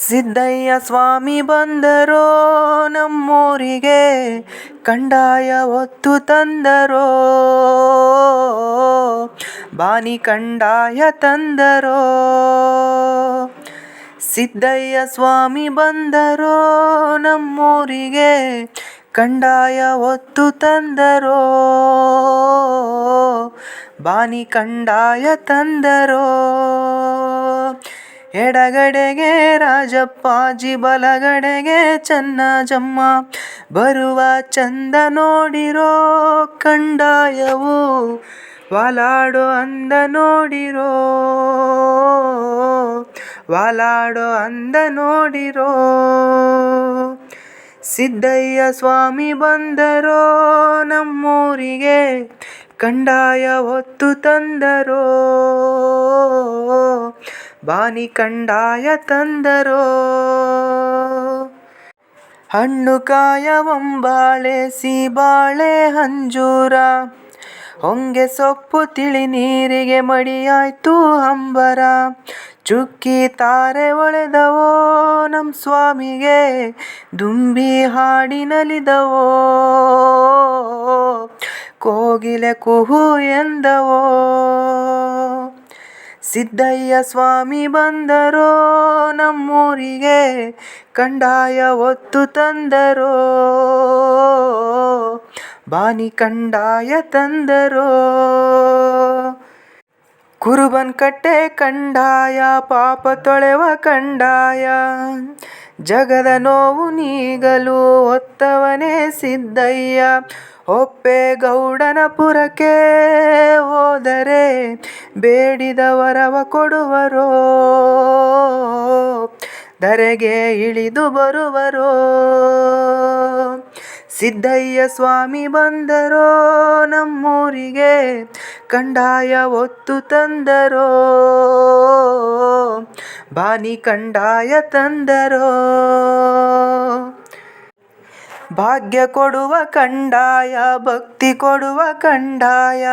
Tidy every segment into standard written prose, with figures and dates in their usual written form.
ಸಿದ್ದಯ್ಯ ಸ್ವಾಮಿ ಬಂದರೋ ನಮ್ಮೂರಿಗೆ, ಕಂದಾಯ ಹೊತ್ತು ತಂದರೋ, ಬಾನಿ ಕಂದಾಯ ತಂದರೋ. ಸಿದ್ದಯ್ಯ ಸ್ವಾಮಿ ಬಂದರೋ ನಮ್ಮೂರಿಗೆ, ಕಂದಾಯ ಹೊತ್ತು ತಂದರೋ, ಬಾನಿ ಕಂದಾಯ ತಂದರೋ. ಎಡಗಡೆಗೆ ರಾಜಪ್ಪಾಜಿ, ಬಲಗಡೆಗೆ ಚೆನ್ನಜಮ್ಮ, ಬರುವ ಚಂದ ನೋಡಿರೋ ಕಂದಾಯವು, ವಾಲಾಡೋ ಅಂದ ನೋಡಿರೋ, ವಾಲಾಡೋ ಅಂದ ನೋಡಿರೋ. ಸಿದ್ದಯ್ಯ ಸ್ವಾಮಿ ಬಂದರೋ ನಮ್ಮೂರಿಗೆ, ಕಂದಾಯ ಹೊತ್ತು ತಂದರೋ, ಬಾನಿ ಕಂದಾಯ ತಂದರೋ. ಹಣ್ಣು ಕಾಯ ಒಂಬಾಳೆ, ಸೀಬಾಳೆ ಅಂಜೂರ, ಹೊಂಗೆ ಸೊಪ್ಪು ತಿಳಿ ನೀರಿಗೆ ಮಡಿಯಾಯ್ತು ಅಂಬರ. ಚುಕ್ಕಿ ತಾರೆ ಒಳೆದವೋ ನಮ್ಮ ಸ್ವಾಮಿಗೆ, ದುಂಬಿ ಹಾಡಿ ನಲಿದವೋ, ಕೋಗಿಲೆ ಕುಹು ಎಂದವೋ. ಸಿದ್ದಯ್ಯ ಸ್ವಾಮಿ ಬಂದರೋ ನಮ್ಮೂರಿಗೆ, ಕಂದಾಯ ಹೊತ್ತು ತಂದರೋ, ಬಾನಿ ಕಂದಾಯ ತಂದರೋ. ಕುರುಬನ್ ಕಟ್ಟೆ ಕಂದಾಯ, ಪಾಪ ತೊಳೆವ ಕಂದಾಯ, ಜಗದ ನೋವು ನೀಗಲು ಹೊತ್ತವನೇ ಸಿದ್ದಯ್ಯ. ಒಪ್ಪೇಗೌಡನ ಪುರಕ್ಕೆ ಹೋದರೆ, ಬೇಡಿದ ವರವ ಕೊಡುವರೋ, ಧರೆಗೆ ಇಳಿದು ಬರುವರೋ. ಸಿದ್ದಯ್ಯ ಸ್ವಾಮಿ ಬಂದರೋ ನಮ್ಮೂರಿಗೆ, ಕಂದಾಯ ಹೊತ್ತು ತಂದರೋ, ಬಾನಿ ಕಂದಾಯ ತಂದರೋ. ಭಾಗ್ಯ ಕೊಡುವ ಕಂದಾಯ, ಭಕ್ತಿ ಕೊಡುವ ಕಂದಾಯ,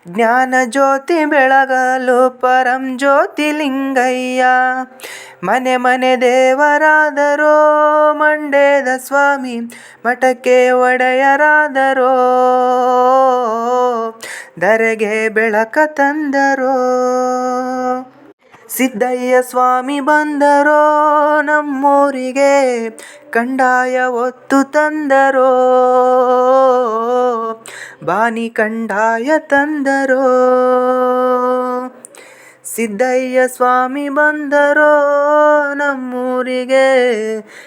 ಜ್ಞಾನ ಜ್ಯೋತಿ ಬೆಳಗಲು ಪರಂ ಜ್ಯೋತಿಲಿಂಗಯ್ಯ. ಮನೆ ಮನೆ ದೇವರಾದರೋ ಮಂಡ್ಯದ ಸ್ವಾಮಿ, ಮಠಕ್ಕೆ ಒಡೆಯರಾದರೋ, ಧರೆಗೆ ಬೆಳಕ ತಂದರೋ. ಸಿದ್ದಯ್ಯ ಸ್ವಾಮಿ ಬಂದರೋ ನಮ್ಮೂರಿಗೆ, ಕಂದಾಯ ಹೊತ್ತು ತಂದರೋ, ಬಾನಿ ಕಂದಾಯ ತಂದರೋ. ಸಿದ್ದಯ್ಯ ಸ್ವಾಮಿ ಬಂದರೋ ನಮ್ಮೂರಿಗೆ,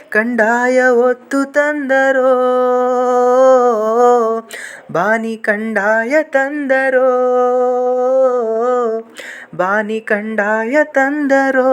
ಕಂದಾಯ ಹೊತ್ತು ತಂದರೋ, ಬಾನಿ ಕಂದಾಯ ತಂದರೋ, ಬಾನಿ ಕಂದಾಯ ತಂದರೋ.